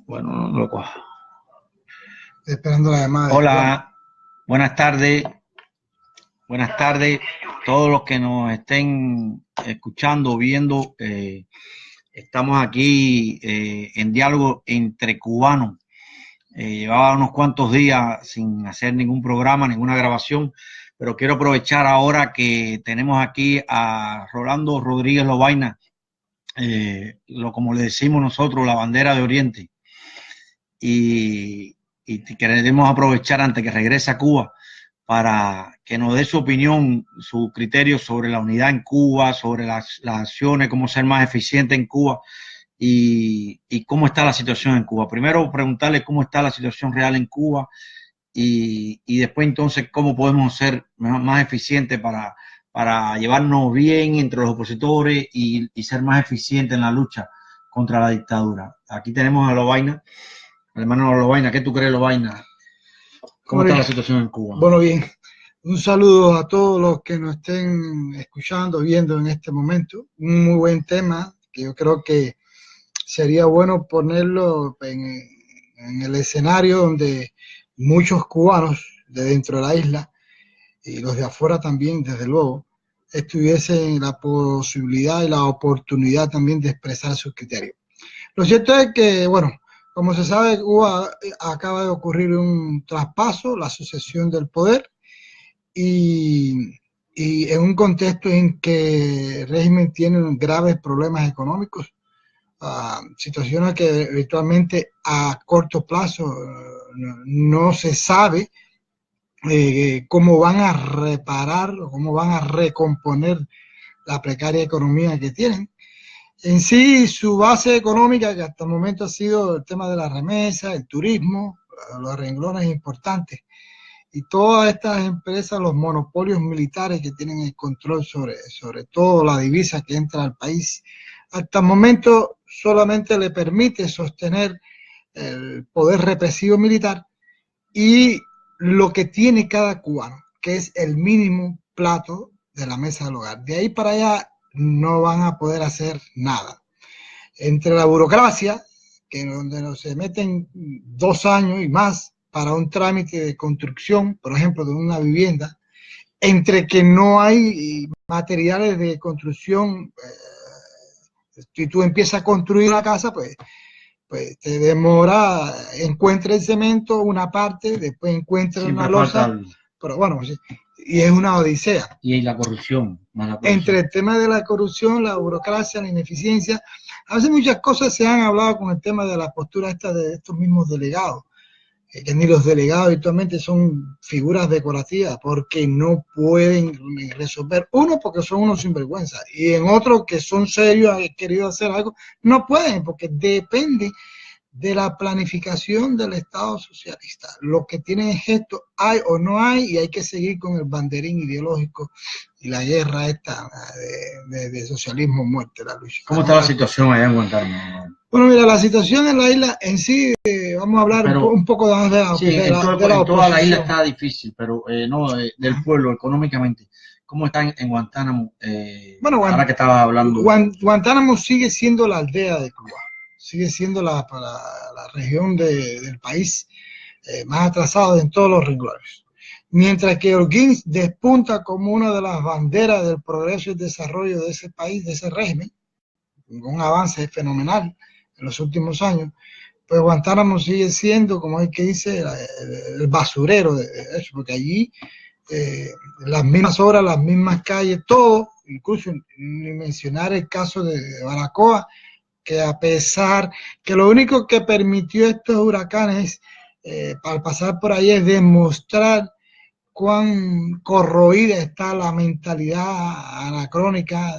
Bueno, no lo cojo. Esperando la llamada. Hola, buenas tardes. Buenas tardes. Todos los que nos estén escuchando, viendo, estamos aquí en diálogo entre cubanos. Llevaba unos cuantos días sin hacer ningún programa, ninguna grabación, pero quiero aprovechar ahora que tenemos aquí a Rolando Rodríguez Lobaina, como le decimos nosotros, la bandera de Oriente. Y queremos aprovechar antes que regrese a Cuba para que nos dé su opinión, su criterio sobre la unidad en Cuba, sobre las acciones, cómo ser más eficiente en Cuba y cómo está la situación en Cuba. Primero preguntarle cómo está la situación real en Cuba y después entonces cómo podemos ser más eficientes para llevarnos bien entre los opositores y ser más eficientes en la lucha contra la dictadura. Aquí tenemos a Lobaina. Hermano Lobaina, ¿qué tú crees, Lobaina? ¿Cómo está la situación en Cuba? Bueno, bien. Un saludo a todos los que nos estén escuchando, viendo en este momento. Un muy buen tema que yo creo que sería bueno ponerlo en el escenario donde muchos cubanos de dentro de la isla y los de afuera también, desde luego, tuviesen la posibilidad y la oportunidad también de expresar sus criterios. Lo cierto es que, bueno, como se sabe, Cuba acaba de ocurrir un traspaso, la sucesión del poder, y en un contexto en que el régimen tiene graves problemas económicos, situaciones que virtualmente a corto plazo no se sabe cómo van a reparar o cómo van a recomponer la precaria economía que tienen. En sí, su base económica, que hasta el momento ha sido el tema de la remesa, el turismo, los renglones importantes, y todas estas empresas, los monopolios militares que tienen el control sobre todo la divisa que entra al país, hasta el momento solamente le permite sostener el poder represivo militar y lo que tiene cada cubano, que es el mínimo plato de la mesa del hogar. De ahí para allá no van a poder hacer nada. Entre la burocracia, que donde se meten 2 años y más para un trámite de construcción, por ejemplo, de una vivienda, entre que no hay materiales de construcción, si tú empiezas a construir una casa, pues te demora, encuentra el cemento, una parte, después encuentra una losa, pero bueno, y es una odisea. Y la corrupción, Entre el tema de la corrupción, la burocracia, la ineficiencia, a veces muchas cosas se han hablado con el tema de la postura esta de estos mismos delegados, que ni los delegados habitualmente son figuras decorativas porque no pueden resolver, uno porque son unos sinvergüenza y en otros que son serios, han querido hacer algo, no pueden porque depende de la planificación del Estado socialista. Lo que tienen es esto, hay o no hay, y hay que seguir con el banderín ideológico y la guerra esta de socialismo muerte, la lucha. ¿Cómo está la situación allá en Guantánamo? Bueno, mira, la situación en la isla en sí, vamos a hablar un poco de la oposición. Toda la isla está difícil, pero no del pueblo económicamente. ¿Cómo están en Guantánamo? Bueno, ahora que estabas hablando. Guantánamo sigue siendo la aldea de Cuba, sigue siendo la región del país más atrasada en todos los renglones. Mientras que Holguín despunta como una de las banderas del progreso y desarrollo de ese país, de ese régimen, con un avance fenomenal en los últimos años, pues Guantánamo sigue siendo, como es que dice, el basurero de eso, porque allí las mismas horas, las mismas calles, todo, incluso ni mencionar el caso de Baracoa, que a pesar que lo único que permitió estos huracanes al pasar por ahí es demostrar cuán corroída está la mentalidad anacrónica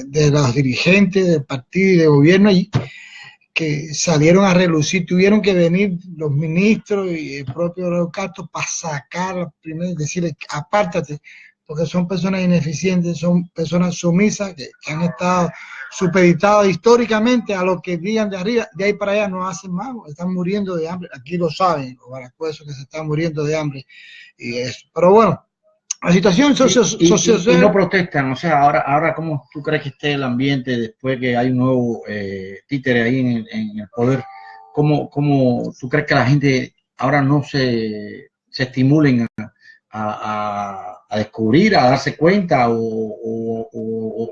de los dirigentes del partido y de gobierno allí, que salieron a relucir, tuvieron que venir los ministros y el propio Raúl Castro para sacar, primero decirle, apártate, porque son personas ineficientes, son personas sumisas que han estado supeditadas históricamente a lo que digan de arriba, de ahí para allá no hacen más, están muriendo de hambre, aquí lo saben, los baracuesos que se están muriendo de hambre y eso. Pero bueno, La situación y no protestan, o sea, ahora ¿cómo tú crees que esté el ambiente después que hay un nuevo títere ahí en el poder? ¿Cómo tú crees que la gente ahora no se estimulen a descubrir, a darse cuenta o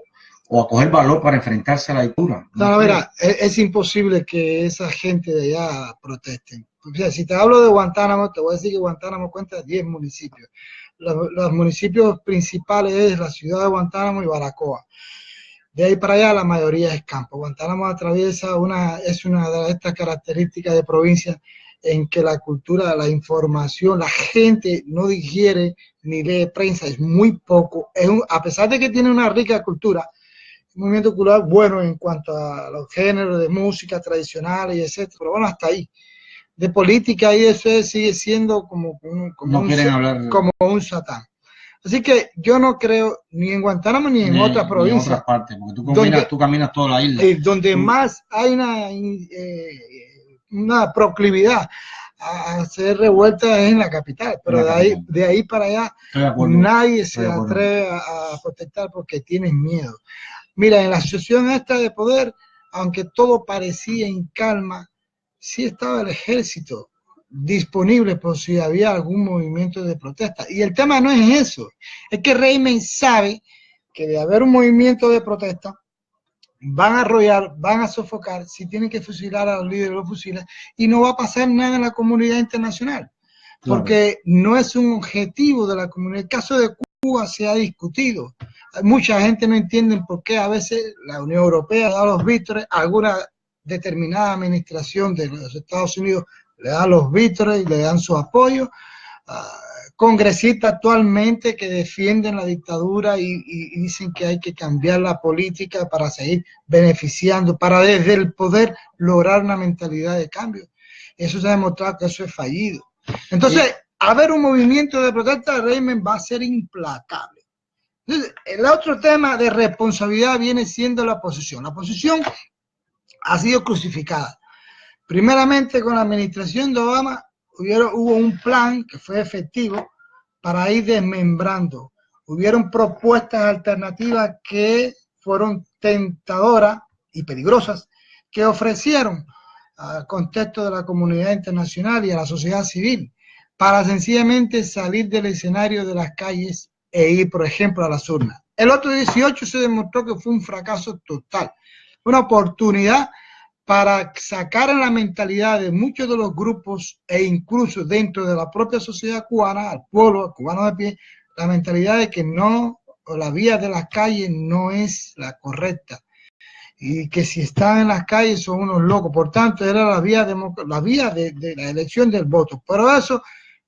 a coger valor para enfrentarse a la dictadura? No, mira, es imposible que esa gente de allá protesten. O sea, si te hablo de Guantánamo, te voy a decir que Guantánamo cuenta 10 municipios. Los municipios principales es la ciudad de Guantánamo y Baracoa. De ahí para allá la mayoría es campo. Guantánamo atraviesa es una de estas características de provincia en que la cultura, la información, la gente no digiere ni lee prensa, es muy poco. A pesar de que tiene una rica cultura, un movimiento cultural bueno en cuanto a los géneros de música tradicionales y etcétera, pero bueno, hasta ahí. De política y eso sigue siendo como un satán. Así que yo no creo ni en Guantánamo ni en otras provincias. En otras partes, porque tú caminas toda la isla. Donde más hay una proclividad a hacer revueltas es en la capital, pero de ahí para allá nadie se atreve a protestar porque tienen miedo. Mira, en la asociación esta de poder, aunque todo parecía en calma, sí estaba el ejército disponible por si había algún movimiento de protesta. Y el tema no es eso, es que Reimen sabe que de haber un movimiento de protesta, van a arrollar, van a sofocar, si tienen que fusilar a los líderes los fusiles, y no va a pasar nada en la comunidad internacional, porque no es un objetivo de la comunidad. El caso de Cuba se ha discutido. Mucha gente no entiende por qué a veces la Unión Europea da los vítores, alguna determinada administración de los Estados Unidos le da los vítores y le dan su apoyo. Congresistas actualmente que defienden la dictadura y dicen que hay que cambiar la política para seguir beneficiando, para desde el poder lograr una mentalidad de cambio. Eso se ha demostrado que eso es fallido. Entonces, haber un movimiento de protesta de régimen va a ser implacable. Entonces, el otro tema de responsabilidad viene siendo la oposición. La oposición ha sido crucificada. Primeramente, con la administración de Obama, hubo un plan que fue efectivo para ir desmembrando. Hubieron propuestas alternativas que fueron tentadoras y peligrosas, que ofrecieron al contexto de la comunidad internacional y a la sociedad civil para sencillamente salir del escenario de las calles e ir, por ejemplo, a las urnas. El otro 18 se demostró que fue un fracaso total, una oportunidad para sacar en la mentalidad de muchos de los grupos e incluso dentro de la propia sociedad cubana, al pueblo cubano de pie, la mentalidad de que no, la vía de las calles no es la correcta y que si están en las calles son unos locos. Por tanto, era la vía de la elección del voto. Pero eso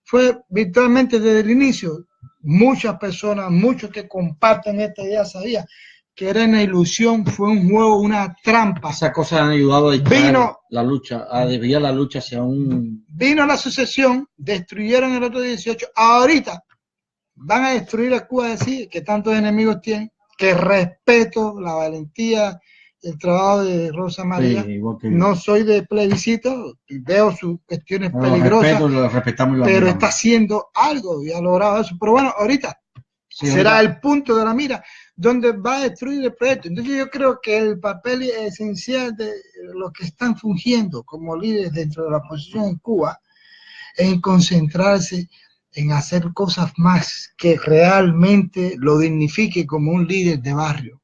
fue virtualmente desde el inicio. Muchas personas, muchos que comparten esta idea sabían que era una ilusión, fue un juego, una trampa. Esas cosas han ayudado a desviar la lucha, a desviar la lucha hacia un... Vino la sucesión, destruyeron el otro 18, ahorita van a destruir a Cuba, decir que tantos enemigos tienen, que respeto la valentía, el trabajo de Rosa María. Sí, no soy de plebiscito, veo sus cuestiones peligrosas, lo respetamos, pero está haciendo algo y ha logrado eso. Pero bueno, ahorita será el punto de la mira donde va a destruir el proyecto. Entonces yo creo que el papel esencial de los que están fungiendo como líderes dentro de la oposición en Cuba es en concentrarse en hacer cosas más que realmente lo dignifique como un líder de barrio.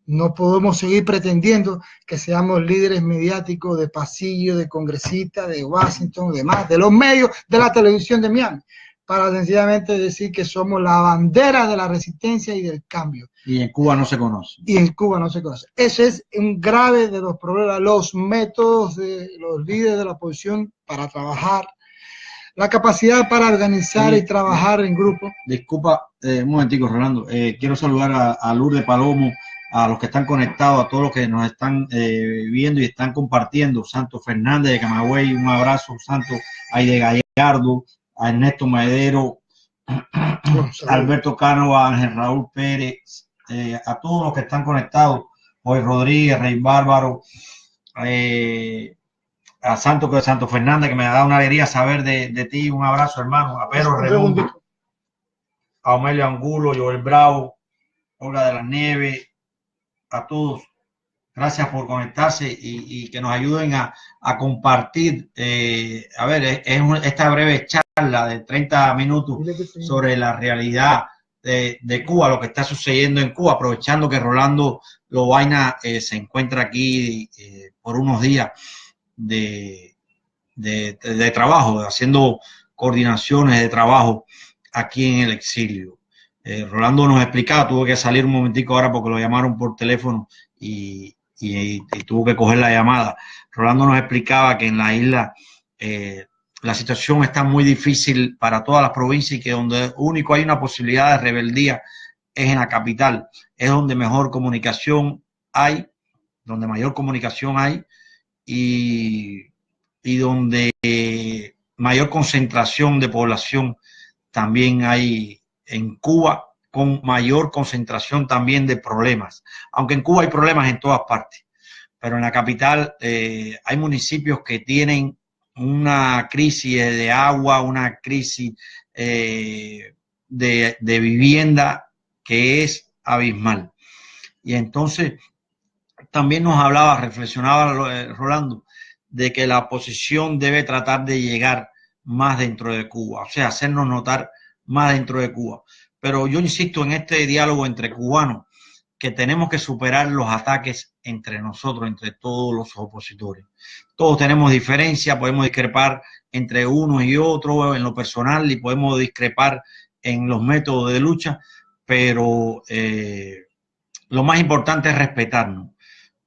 No podemos seguir pretendiendo que seamos líderes mediáticos de pasillo, de congresistas, de Washington, de los medios, de la televisión de Miami, para sencillamente decir que somos la bandera de la resistencia y del cambio. Y en Cuba no se conoce. Y en Cuba no se conoce. Ese es un grave de los problemas, los métodos de los líderes de la oposición para trabajar, la capacidad para organizar y trabajar en grupo. Disculpa, un momentico, Rolando. Quiero saludar a Lourdes Palomo, a los que están conectados, a todos los que nos están viendo y están compartiendo. Santo Fernández de Camagüey, un abrazo. Santo Aide Gallardo, a Ernesto Maedero, Alberto Cánova, Ángel Raúl Pérez, a todos los que están conectados, Joy Rodríguez, Rey Bárbaro, a Santo Fernández, que me ha dado una alegría saber de ti. Un abrazo, hermano. A Pedro Redondo. a Omelio Angulo, Joel Bravo, Olga de la Nieves, a todos. Gracias por conectarse y que nos ayuden a compartir. A ver, esta breve charla de 30 minutos sobre la realidad de Cuba, lo que está sucediendo en Cuba, aprovechando que Rolando Lobaina se encuentra aquí por unos días de trabajo, haciendo coordinaciones de trabajo aquí en el exilio. Rolando nos explicaba, tuvo que salir un momentico ahora porque lo llamaron por teléfono y tuvo que coger la llamada. Rolando nos explicaba que en la isla la situación está muy difícil para todas las provincias y que donde único hay una posibilidad de rebeldía es en la capital, es donde mejor comunicación hay, donde mayor comunicación hay y donde mayor concentración de población también hay en Cuba, con mayor concentración también de problemas. Aunque en Cuba hay problemas en todas partes, pero en la capital hay municipios que tienen una crisis de agua, una crisis de vivienda que es abismal. Y entonces también nos hablaba, reflexionaba Rolando, de que la oposición debe tratar de llegar más dentro de Cuba, o sea, hacernos notar más dentro de Cuba. Pero yo insisto en este diálogo entre cubanos, que tenemos que superar los ataques entre nosotros, entre todos los opositores. Todos tenemos diferencias, podemos discrepar entre unos y otros en lo personal y podemos discrepar en los métodos de lucha, pero lo más importante es respetarnos.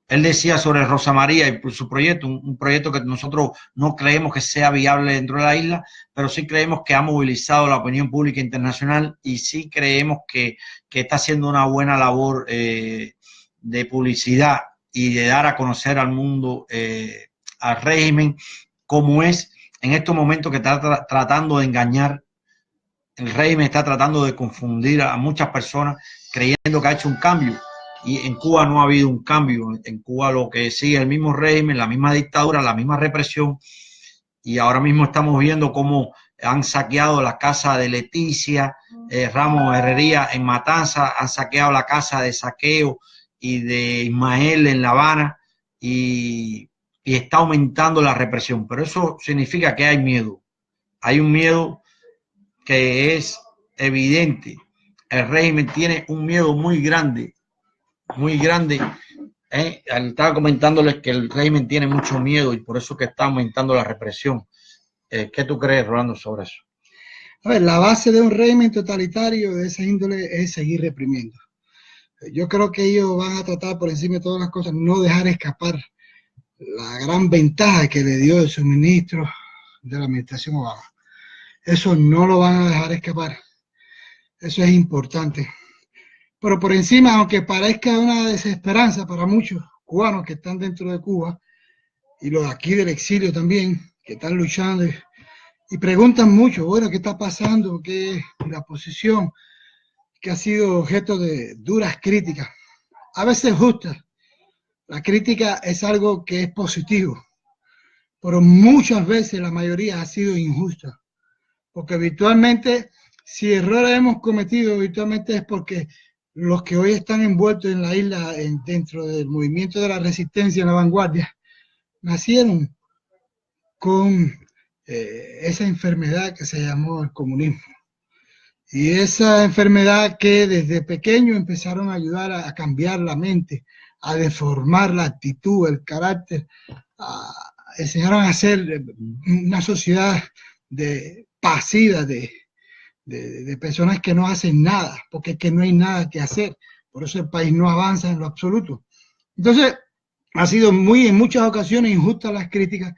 Él decía sobre Rosa María y su proyecto, un proyecto que nosotros no creemos que sea viable dentro de la isla, pero sí creemos que ha movilizado la opinión pública internacional y sí creemos que está haciendo una buena labor de publicidad y de dar a conocer al mundo, al régimen, como es en estos momentos que está tratando de engañar. El régimen está tratando de confundir a muchas personas creyendo que ha hecho un cambio. Y en Cuba no ha habido un cambio. En Cuba lo que sigue es el mismo régimen, la misma dictadura, la misma represión. Y ahora mismo estamos viendo cómo han saqueado la casa de Leticia Ramos Herrería en Matanza, han saqueado la casa de Saqueo y de Ismael en La Habana y está aumentando la represión. Pero eso significa que hay miedo. Hay un miedo que es evidente. El régimen tiene un miedo muy grande, muy grande. Estaba comentándoles que el régimen tiene mucho miedo y por eso que está aumentando la represión. ¿Qué tú crees, Rolando, sobre eso? A ver, la base de un régimen totalitario de esa índole es seguir reprimiendo. Yo creo que ellos van a tratar por encima de todas las cosas no dejar escapar la gran ventaja que le dio el suministro de la administración Obama. Eso no lo van a dejar escapar. Eso es importante. Pero por encima, aunque parezca una desesperanza para muchos cubanos que están dentro de Cuba y los de aquí del exilio también, que están luchando y preguntan mucho, bueno, ¿qué está pasando? ¿Qué es la posición que ha sido objeto de duras críticas? A veces justas. La crítica es algo que es positivo, pero muchas veces la mayoría ha sido injusta, porque virtualmente, si errores hemos cometido, virtualmente es porque los que hoy están envueltos en la isla, dentro del movimiento de la resistencia en la vanguardia, nacieron con esa enfermedad que se llamó el comunismo. Y esa enfermedad que desde pequeño empezaron a ayudar a cambiar la mente, a deformar la actitud, el carácter, enseñaron a ser una sociedad pasiva de personas que no hacen nada, porque es que no hay nada que hacer. Por eso el país no avanza en lo absoluto. Entonces, ha sido en muchas ocasiones injustas las críticas.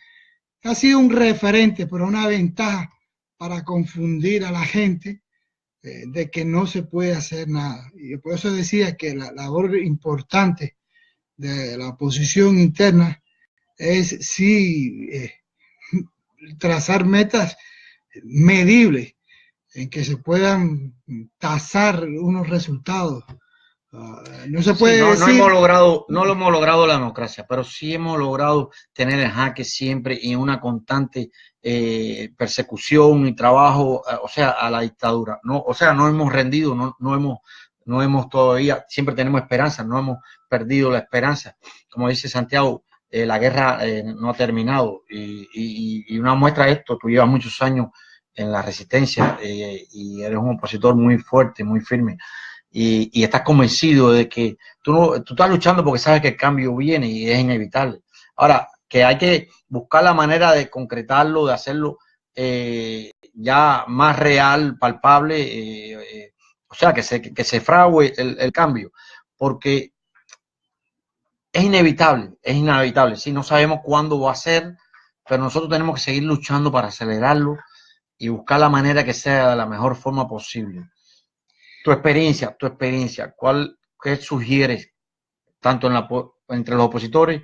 Ha sido un referente, pero una ventaja para confundir a la gente de que no se puede hacer nada. Y por eso decía que la labor importante de la oposición interna es sí trazar metas medibles en que se puedan tasar unos resultados No se puede decir... No lo hemos logrado la democracia, pero sí hemos logrado tener el jaque siempre y una constante persecución y trabajo, o sea, a la dictadura. No, o sea, no hemos rendido, no hemos todavía, siempre tenemos esperanza, no hemos perdido la esperanza. Como dice Santiago, la guerra no ha terminado y una muestra de esto, tú llevas muchos años en la resistencia y eres un opositor muy fuerte, muy firme. Y estás convencido de que tú estás luchando porque sabes que el cambio viene y es inevitable. Ahora, que hay que buscar la manera de concretarlo, de hacerlo ya más real, palpable, o sea, que se frague el cambio, porque es inevitable, ¿sí? No sabemos cuándo va a ser, pero nosotros tenemos que seguir luchando para acelerarlo y buscar la manera que sea de la mejor forma posible. Tu experiencia, ¿qué sugieres tanto entre los opositores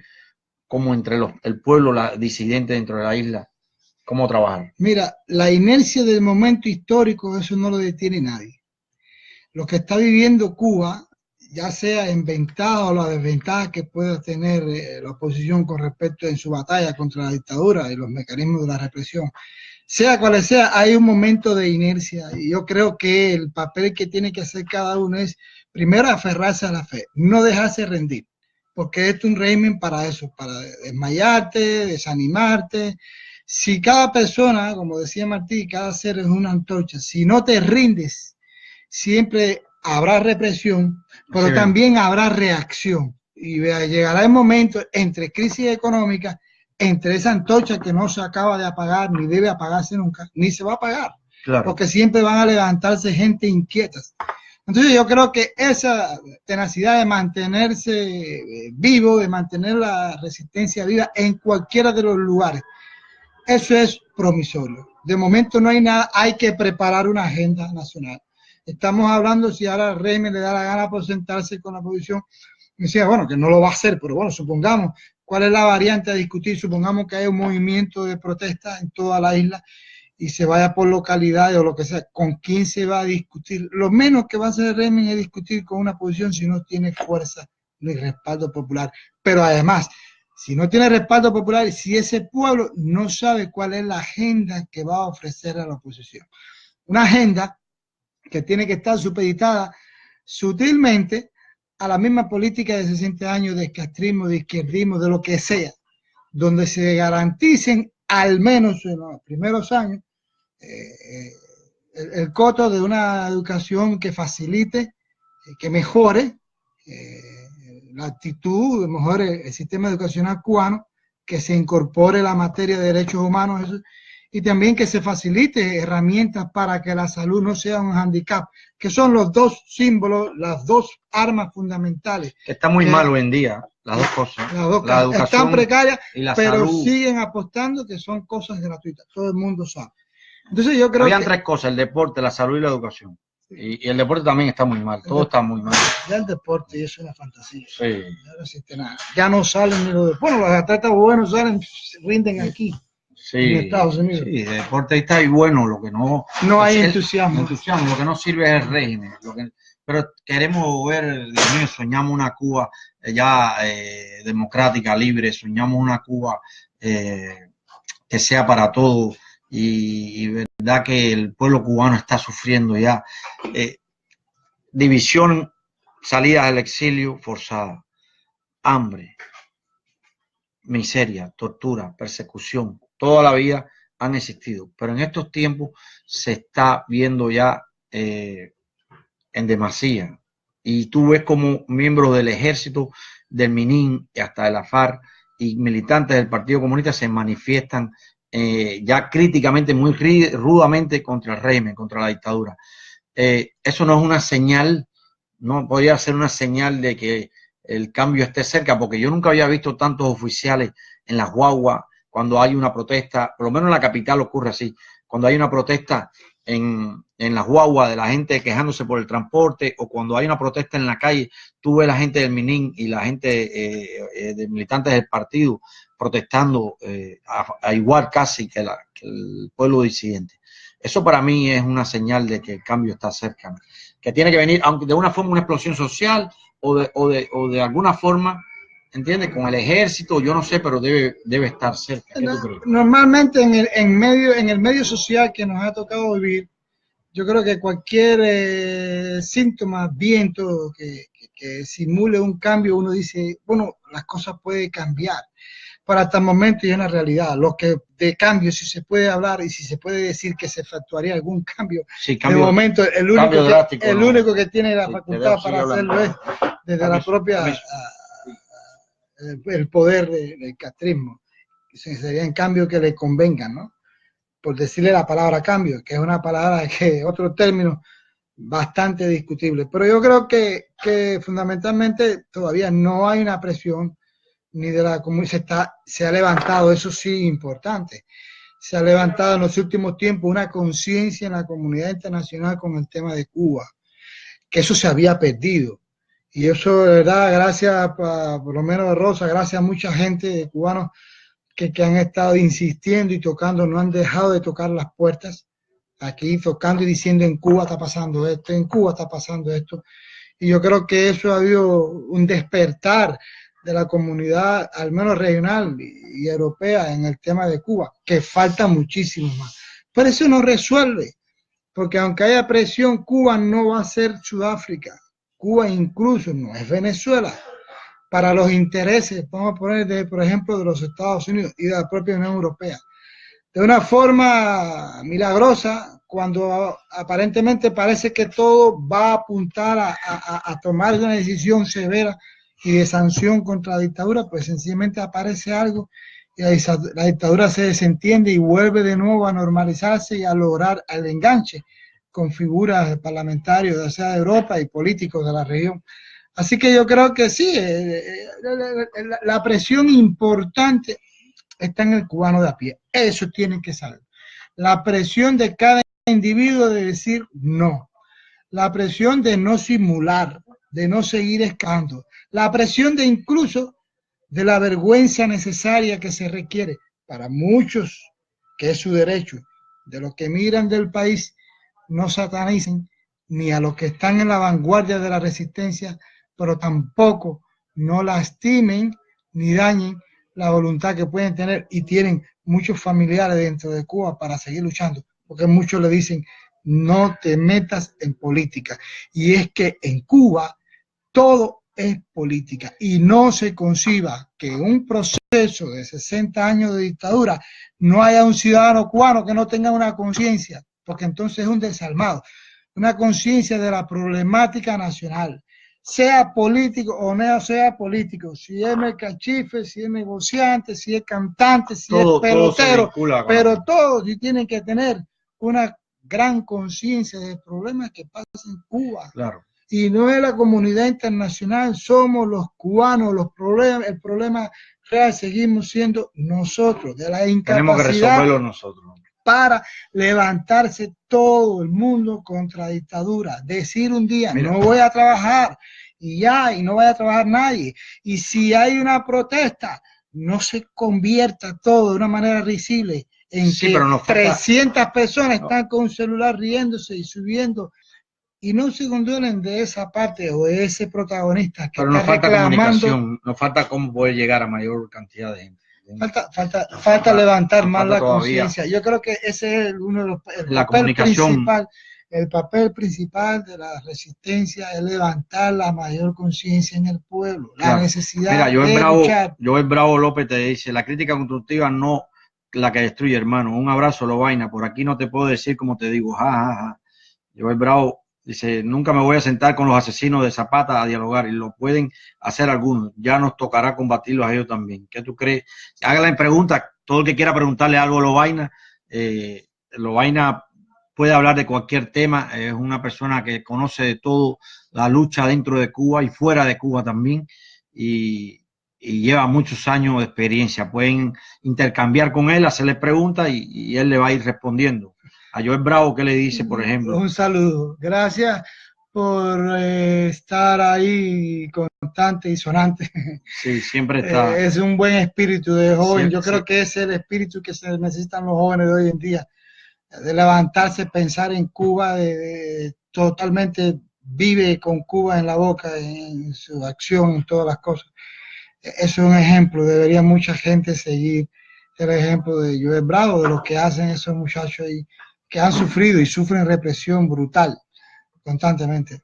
como entre el pueblo disidente dentro de la isla? ¿Cómo trabajar? Mira, la inercia del momento histórico, eso no lo detiene nadie. Lo que está viviendo Cuba, ya sea en ventaja o la desventaja que pueda tener la oposición con respecto en su batalla contra la dictadura y los mecanismos de la represión, sea cual sea, hay un momento de inercia y yo creo que el papel que tiene que hacer cada uno es primero aferrarse a la fe, no dejarse rendir, porque es un régimen para eso, para desmayarte, desanimarte. Si cada persona, como decía Martí, cada ser es una antorcha, si no te rindes, siempre habrá represión, pero sí, también habrá reacción. Y llegará el momento entre crisis económica, entre esa antorcha que no se acaba de apagar, ni debe apagarse nunca, ni se va a apagar, claro, porque siempre van a levantarse gente inquieta. Entonces yo creo que esa tenacidad de mantenerse vivo, de mantener la resistencia viva en cualquiera de los lugares, eso es promisorio. De momento no hay nada, hay que preparar una agenda nacional. Estamos hablando si ahora el régimen le da la gana por sentarse con la oposición. Me decía, bueno, que no lo va a hacer, pero bueno, supongamos, ¿cuál es la variante a discutir? Supongamos que hay un movimiento de protesta en toda la isla y se vaya por localidades o lo que sea, ¿con quién se va a discutir? Lo menos que va a hacer el régimen es discutir con una posición si no tiene fuerza ni respaldo popular. Pero además, si no tiene respaldo popular, si ese pueblo no sabe cuál es la agenda que va a ofrecer a la oposición. Una agenda que tiene que estar supeditada sutilmente a la misma política de 60 años de castrismo, de izquierdismo, de lo que sea, donde se garanticen al menos en los primeros años el coto de una educación que facilite, que mejore la actitud, mejore el sistema educacional cubano, que se incorpore la materia de derechos humanos, eso, y también que se facilite herramientas para que la salud no sea un handicap, que son los dos símbolos, las dos armas fundamentales. Que está muy mal hoy en día, las dos cosas. Las dos la cosas están precarias, pero salud. Siguen apostando que son cosas gratuitas, todo el mundo sabe. Entonces yo creo Habían tres cosas, el deporte, la salud y la educación. Y el deporte también está muy mal, todo está muy mal. Ya el deporte es una fantasía. Sí. Ya no existe nada. Ya no salen ni los deportes. Bueno, los atletas buenos salen, rinden aquí. Sí, en Estados Unidos. Sí, el deporte está ahí bueno, lo que no hay entusiasmo. Lo que no sirve es el régimen. Pero queremos ver, Dios mío, soñamos una Cuba ya democrática, libre, soñamos una Cuba que sea para todos. Y verdad que el pueblo cubano está sufriendo ya división, salidas al exilio forzada, hambre, miseria, tortura, persecución, toda la vida han existido, pero en estos tiempos se está viendo ya en demasía, y tú ves como miembros del ejército, del MININ y hasta de la FARC y militantes del Partido Comunista se manifiestan ya críticamente, muy rudamente contra el régimen, contra la dictadura. Eso no es una señal, no podría ser una señal de que el cambio esté cerca, porque yo nunca había visto tantos oficiales en las guaguas cuando hay una protesta, por lo menos en la capital ocurre así, cuando hay una protesta en las guaguas de la gente quejándose por el transporte, o cuando hay una protesta en la calle, tú ves la gente del MININ y la gente de militantes del partido protestando a igual casi que el pueblo disidente. Eso para mí es una señal de que el cambio está cerca. que tiene que venir, aunque de una forma, una explosión social o de alguna forma, ¿entiendes? Con el ejército, yo no sé, pero debe estar cerca. ¿Qué tú crees? Normalmente en el medio social que nos ha tocado vivir, yo creo que cualquier síntoma, viento que simule un cambio, uno dice, bueno, las cosas pueden cambiar. Pero hasta el momento es una realidad. Los que de cambio, si se puede hablar y si se puede decir que se efectuaría algún cambio, Sí, de momento el único, drástico, el único que tiene la sí, facultad para hacerlo es desde la propia el poder del castrismo. Serían cambios que le convengan, ¿no? Por decirle la palabra cambio, que es una palabra que otro término bastante discutible. Pero yo creo que fundamentalmente todavía no hay una presión ni de la comunidad, se ha levantado, eso sí importante, se ha levantado en los últimos tiempos una conciencia en la comunidad internacional con el tema de Cuba, que eso se había perdido. Y eso, de verdad, gracias, por lo menos a Rosa, gracias a mucha gente de cubanos que han estado insistiendo y tocando, no han dejado de tocar las puertas, aquí tocando y diciendo en Cuba está pasando esto, en Cuba está pasando esto. Y yo creo que eso ha habido un despertar de la comunidad, al menos regional y europea, en el tema de Cuba, que falta muchísimo más. Pero eso no resuelve, porque aunque haya presión, Cuba no va a ser Sudáfrica. Cuba incluso no es Venezuela. Para los intereses, vamos a poner, por ejemplo, de los Estados Unidos y de la propia Unión Europea. De una forma milagrosa, cuando aparentemente parece que todo va a apuntar a tomar una decisión severa y de sanción contra la dictadura, pues sencillamente aparece algo y la dictadura se desentiende y vuelve de nuevo a normalizarse y a lograr el enganche con figuras parlamentarias, ya sea de Europa y políticos de la región. Así que yo creo que sí, la presión importante está en el cubano de a pie. Eso tiene que saber. La presión de cada individuo de decir no. La presión de no simular, de no seguir escando. La presión de incluso de la vergüenza necesaria que se requiere para muchos, que es su derecho, de los que miran del país, no satanicen ni a los que están en la vanguardia de la resistencia, pero tampoco no lastimen ni dañen la voluntad que pueden tener y tienen muchos familiares dentro de Cuba para seguir luchando, porque muchos le dicen no te metas en política. Y es que en Cuba todo es política y no se conciba que en un proceso de 60 años de dictadura no haya un ciudadano cubano que no tenga una conciencia, porque entonces es un desalmado, una conciencia de la problemática nacional, sea político o no sea político, si es mercachife, si es negociante, si es cantante, si es pelotero, pero todos tienen que tener una gran conciencia de problemas que pasan en Cuba. Claro. Y no es la comunidad internacional, somos los cubanos, los problemas, el problema real seguimos siendo nosotros, de la incapacidad. Tenemos que resolverlo nosotros. Para levantarse todo el mundo contra la dictadura, decir un día, no voy a trabajar, y ya, y no vaya a trabajar nadie, y si hay una protesta, no se convierta todo de una manera risible en que 300 personas están con un celular riéndose y subiendo, y no se condonen de esa parte o de ese protagonista que pero está reclamando. Nos falta cómo poder llegar a mayor cantidad de gente. Falta levantar más la conciencia. Yo creo que ese es uno de los el papel principal de la resistencia, es levantar la mayor conciencia en el pueblo, la necesidad de luchar. Joel Bravo López te dice, la crítica constructiva no la que destruye, hermano. Un abrazo, Lovaina. Por aquí no te puedo decir como te digo. Ja, ja, ja. Joel Bravo dice, nunca me voy a sentar con los asesinos de Zapata a dialogar, y lo pueden hacer algunos. Ya nos tocará combatirlos a ellos también. ¿Qué tú crees? Háganle preguntas. Todo el que quiera preguntarle algo a Lovaina, Lovaina puede hablar de cualquier tema. Es una persona que conoce de todo, la lucha dentro de Cuba y fuera de Cuba también, y lleva muchos años de experiencia. Pueden intercambiar con él, hacerle preguntas y él le va a ir respondiendo. A Joel Bravo, ¿qué le dice, por ejemplo? Un saludo. Gracias por estar ahí constante y sonante. Sí, siempre está. Es un buen espíritu de joven. Yo creo que es el espíritu que se necesitan los jóvenes de hoy en día. De levantarse, pensar en Cuba, de totalmente vive con Cuba en la boca, en su acción, en todas las cosas. Eso es un ejemplo, debería mucha gente seguir el ejemplo de Joel Bravo, de lo que hacen esos muchachos ahí, que han sufrido y sufren represión brutal constantemente.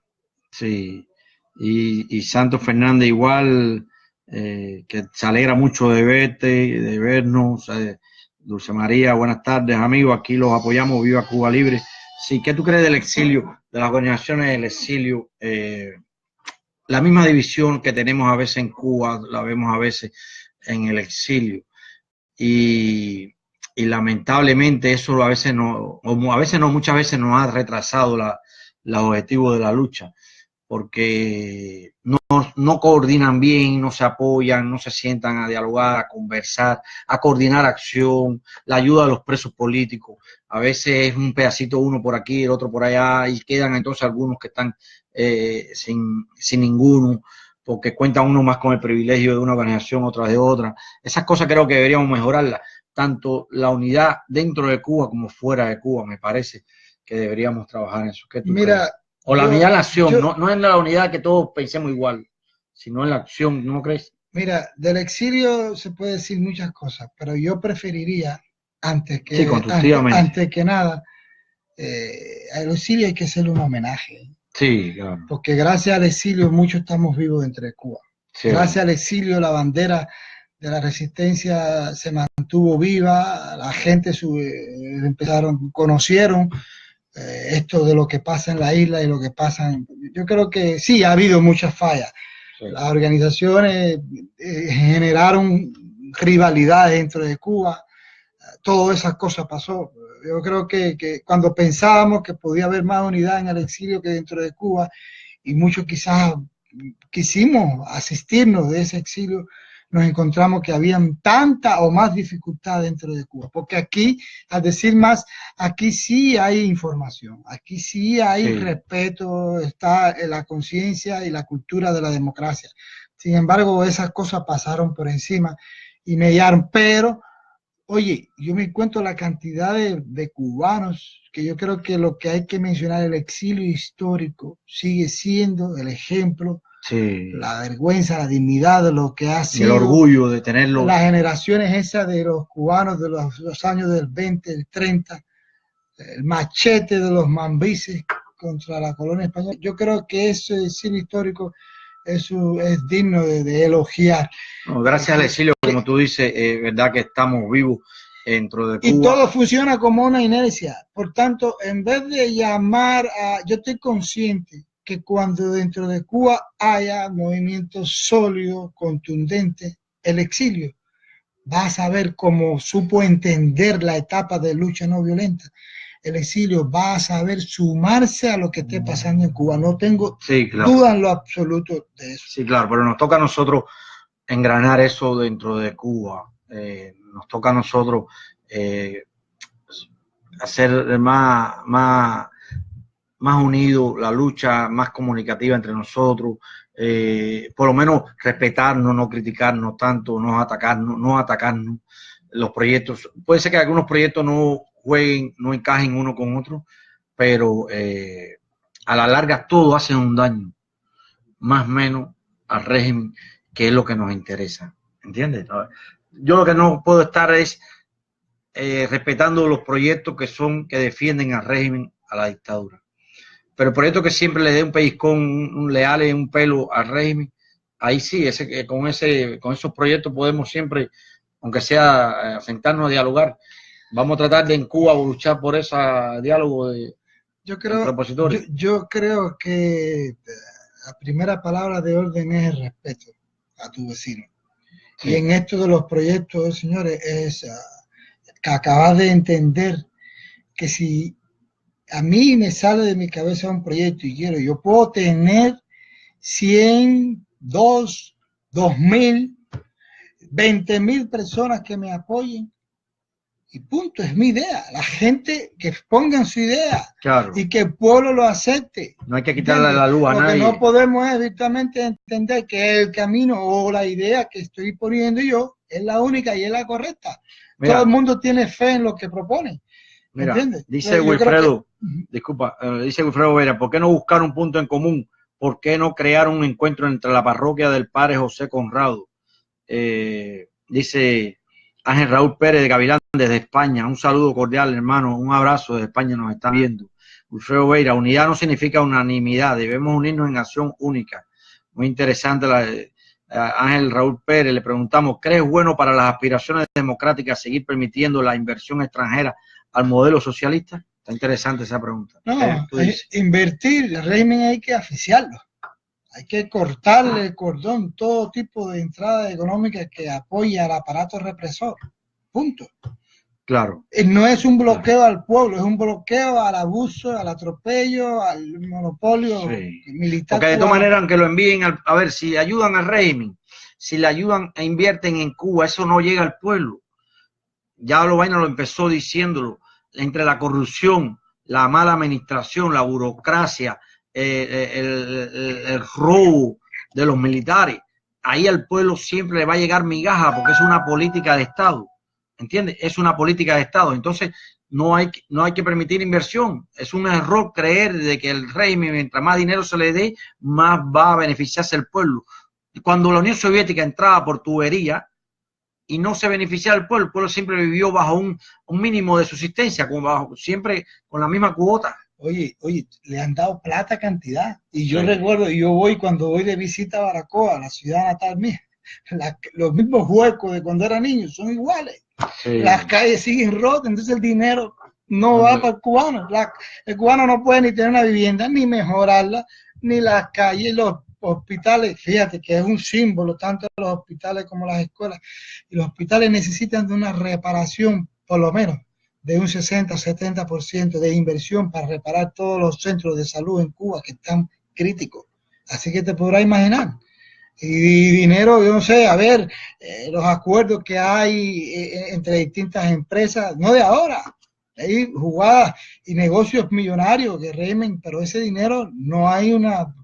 Sí, y Santos Fernández igual, que se alegra mucho de verte, de vernos. Dulce María, buenas tardes, amigos, aquí los apoyamos, viva Cuba Libre. Sí, ¿qué tú crees del exilio, de las organizaciones del exilio? La misma división que tenemos a veces en Cuba, la vemos a veces en el exilio. Y lamentablemente eso a veces no, o a veces no, muchas veces nos ha retrasado los objetivos de la lucha, porque no coordinan bien, no se apoyan, no se sientan a dialogar, a conversar, a coordinar acción, la ayuda a los presos políticos. A veces es un pedacito uno por aquí, el otro por allá, y quedan entonces algunos que están sin ninguno, porque cuenta uno más con el privilegio de una organización, otra de otra. Esas cosas creo que deberíamos mejorarlas, tanto la unidad dentro de Cuba como fuera de Cuba. Me parece que deberíamos trabajar en eso. ¿Qué tú crees? O la unidad en la acción, no en la unidad que todos pensemos igual, sino en la acción, ¿no crees? Mira, del exilio se puede decir muchas cosas, pero yo preferiría, antes Sí, que nada, al exilio hay que hacerle un homenaje. Sí, claro. Porque gracias al exilio muchos estamos vivos dentro de Cuba. Sí. Gracias al exilio la bandera de la resistencia se mantuvo viva, la gente conocieron esto de lo que pasa en la isla y lo que pasa yo creo que sí, ha habido muchas fallas. Sí. Las organizaciones generaron rivalidades dentro de Cuba, todas esas cosas pasó. Yo creo que cuando pensábamos que podía haber más unidad en el exilio que dentro de Cuba, y muchos quizás quisimos asistirnos de ese exilio, nos encontramos que habían tanta o más dificultad dentro de Cuba, porque aquí, al decir más, aquí sí hay información, aquí sí hay respeto, está la conciencia y la cultura de la democracia. Sin embargo, esas cosas pasaron por encima y mellaron, pero oye, yo me encuentro la cantidad de cubanos que yo creo que lo que hay que mencionar, el exilio histórico sigue siendo el ejemplo, la vergüenza, la dignidad de lo que ha sido. El orgullo de tenerlo. Las generaciones esas de los cubanos de los años del 20, el 30, el machete de los mambises contra la colonia española. Yo creo que ese exilio histórico eso es digno de elogiar. No, gracias al exilio, como tú dices, verdad que estamos vivos dentro de Cuba. Y todo funciona como una inercia. Por tanto, en vez de llamar a... Yo estoy consciente que cuando dentro de Cuba haya movimientos sólidos, contundentes, el exilio va a saber cómo supo entender la etapa de lucha no violenta. El exilio va a saber sumarse a lo que esté pasando en Cuba. No tengo duda en lo absoluto de eso. Sí, claro, pero nos toca a nosotros engranar eso dentro de Cuba. Nos toca a nosotros hacer más unido la lucha, más comunicativa entre nosotros, por lo menos respetarnos, no criticarnos tanto, no atacarnos los proyectos. Puede ser que algunos proyectos no jueguen, no encajen uno con otro, pero a la larga todo hace un daño, más o menos al régimen, que es lo que nos interesa, ¿entiendes? Yo lo que no puedo estar es respetando los proyectos que defienden al régimen, a la dictadura. Pero el proyecto que siempre le dé un pellizcón, le ale un pelo al régimen, ahí sí, con esos proyectos podemos siempre, aunque sea sentarnos a dialogar. Vamos a tratar de en Cuba luchar por ese diálogo de opositores. Yo creo que la primera palabra de orden es el respeto a tu vecino. Sí. Y en esto de los proyectos, señores, es que acabas de entender que si a mí me sale de mi cabeza un proyecto y yo puedo tener 100, 2,000, 20,000 personas que me apoyen y punto, es mi idea. La gente que pongan su idea, claro, y que el pueblo lo acepte. No hay que quitarle la luz a nadie. Lo que no podemos es virtualmente entender que el camino o la idea que estoy poniendo yo es la única y es la correcta. Mira, todo el mundo tiene fe en lo que propone. Mira, ¿entiendes? dice Wilfredo, disculpa, dice Wilfredo Vera, ¿por qué no buscar un punto en común? ¿Por qué no crear un encuentro entre la parroquia del Padre José Conrado? Dice Ángel Raúl Pérez de Gavilán desde España. Un saludo cordial, hermano. Un abrazo desde España, nos está viendo. Wilfredo Veira, unidad no significa unanimidad. Debemos unirnos en acción única. Muy interesante. Ángel Raúl Pérez, le preguntamos, ¿crees bueno para las aspiraciones democráticas seguir permitiendo la inversión extranjera al modelo socialista? Está interesante esa pregunta. No, invertir, el régimen hay que asfixiarlo. Hay que cortarle el cordón, todo tipo de entrada económica que apoye al aparato represor. Punto. Claro. No es un bloqueo al pueblo, es un bloqueo al abuso, al atropello, al monopolio militar. Porque de todas maneras, aunque lo envíen, a ver, si ayudan al régimen, si le ayudan e invierten en Cuba, eso no llega al pueblo. Ya Vaina lo empezó diciéndolo, entre la corrupción, la mala administración, la burocracia, el robo de los militares, ahí al pueblo siempre le va a llegar migaja porque es una política de Estado. ¿Entiendes? Es una política de Estado. Entonces, no hay que permitir inversión. Es un error creer de que el régimen, mientras más dinero se le dé, más va a beneficiarse el pueblo. Cuando la Unión Soviética entraba por tubería y no se beneficiaba el pueblo siempre vivió bajo un mínimo de subsistencia, siempre con la misma cuota. Oye, le han dado plata cantidad. Y yo recuerdo, cuando voy de visita a Baracoa, la ciudad natal mía, los mismos huecos de cuando era niño son iguales. Sí. Las calles siguen rotas, entonces el dinero no va para el cubano. El cubano no puede ni tener una vivienda, ni mejorarla, ni las calles, los hospitales. Fíjate que es un símbolo, tanto los hospitales como las escuelas. Y los hospitales necesitan de una reparación, por lo menos, de un 60-70% de inversión para reparar todos los centros de salud en Cuba que están críticos. Así que te podrás imaginar. Y dinero, yo no sé, a ver, los acuerdos que hay entre distintas empresas, no de ahora, hay jugadas y negocios millonarios que régimen, pero ese dinero no hay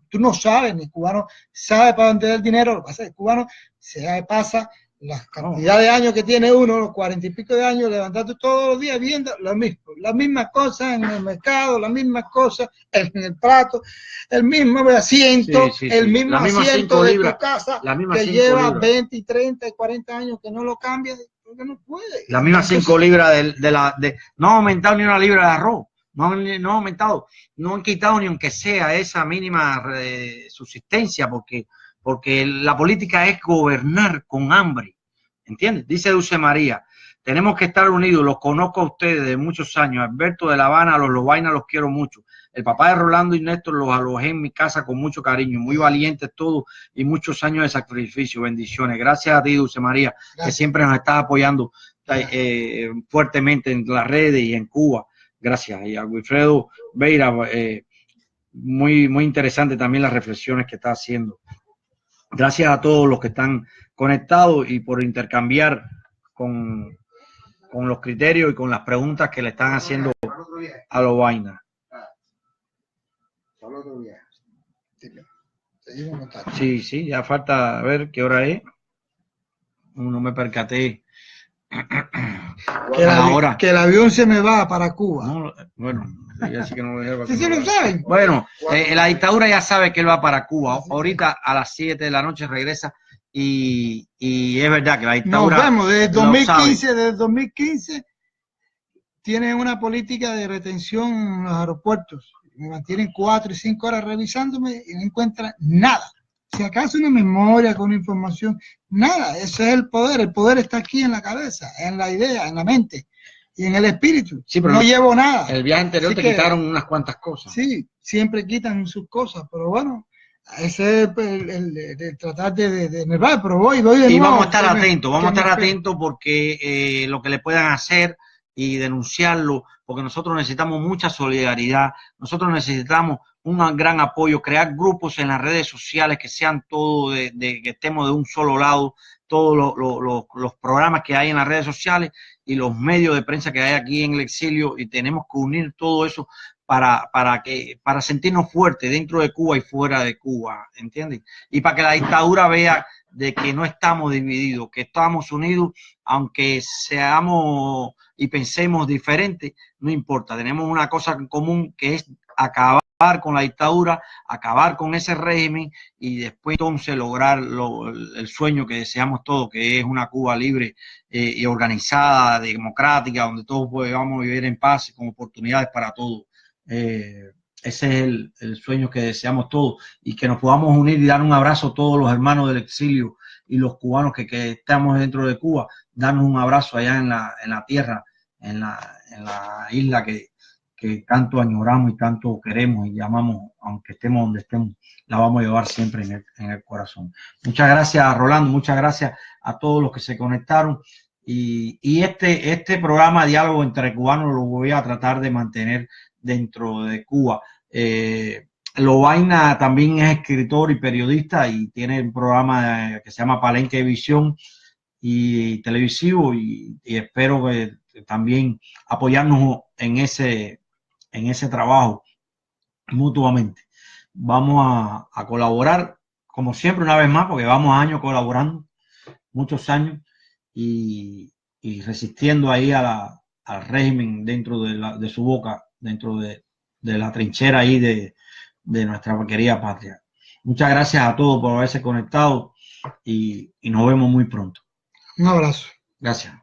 tú no sabes, ni el cubano sabe para dónde da el dinero, lo que pasa es que el cubano se pasa la cantidad de años que tiene uno, los 40 y pico de años, levantando todos los días viendo lo mismo, las mismas cosas en el mercado, las mismas cosas en el plato, el mismo asiento, el mismo asiento de tu casa que lleva 20, 30 y 40 años que no lo cambia, porque no puede. Las mismas 5 libras no ha aumentado ni una libra de arroz, no ha aumentado, no han quitado ni aunque sea esa mínima subsistencia, porque la política es gobernar con hambre. ¿Entiendes? Dice Dulce María, tenemos que estar unidos, los conozco a ustedes de muchos años, Alberto de La Habana, los Lobaina los quiero mucho, el papá de Rolando y Néstor los alojé en mi casa con mucho cariño, muy valientes todos y muchos años de sacrificio, bendiciones, gracias a ti Dulce María, gracias. Que siempre nos estás apoyando fuertemente en las redes y en Cuba, gracias, y a Wilfredo Veira, muy interesante también las reflexiones que está haciendo. Gracias a todos los que están conectados y por intercambiar con los criterios y con las preguntas que le están haciendo a los vainas. Sí, ya falta a ver qué hora es. No me percaté. Que el avión se me va para Cuba. No, bueno, ya sí que no lo ¿Sí lo saben? Bueno, la dictadura ya sabe que él va para Cuba. Ahorita a las 7 de la noche regresa y es verdad que la dictadura. Nos vemos, desde 2015 tienen una política de retención en los aeropuertos. Me mantienen 4 y 5 horas revisándome y no encuentran nada. Si acaso una memoria con información, nada, ese es el poder está aquí en la cabeza, en la idea, en la mente y en el espíritu. Sí, pero no llevo nada. El viaje anterior así te quitaron unas cuantas cosas. Sí, siempre quitan sus cosas, pero bueno, ese es el tratar de nervar, pero voy de nuevo. Y vamos a estar atentos, porque lo que le puedan hacer y denunciarlo, porque nosotros necesitamos mucha solidaridad, nosotros necesitamos un gran apoyo, crear grupos en las redes sociales que sean todos que estemos de un solo lado, todos los programas que hay en las redes sociales y los medios de prensa que hay aquí en el exilio, y tenemos que unir todo eso para sentirnos fuertes dentro de Cuba y fuera de Cuba, ¿entiendes? Y para que la dictadura vea de que no estamos divididos, que estamos unidos, aunque seamos y pensemos diferente, no importa. Tenemos una cosa en común, que es acabar con la dictadura, acabar con ese régimen y después entonces lograr el sueño que deseamos todos, que es una Cuba libre y organizada, democrática, donde todos podamos vivir en paz y con oportunidades para todos. Ese es el sueño que deseamos todos, y que nos podamos unir y dar un abrazo a todos los hermanos del exilio y los cubanos que estamos dentro de Cuba, darnos un abrazo allá en la tierra, en la isla que tanto añoramos y tanto queremos y amamos, aunque estemos donde estemos, la vamos a llevar siempre en el corazón. Muchas gracias, Rolando, muchas gracias a todos los que se conectaron, y este programa Diálogo entre Cubanos lo voy a tratar de mantener dentro de Cuba. Lovaina también es escritor y periodista y tiene un programa que se llama Palenque Visión y televisivo, y espero que también apoyarnos en ese trabajo mutuamente. Vamos a colaborar, como siempre, una vez más, porque vamos años colaborando, muchos años, y resistiendo ahí al régimen dentro de su boca, dentro de la trinchera ahí de nuestra querida patria. Muchas gracias a todos por haberse conectado y nos vemos muy pronto. Un abrazo. Gracias.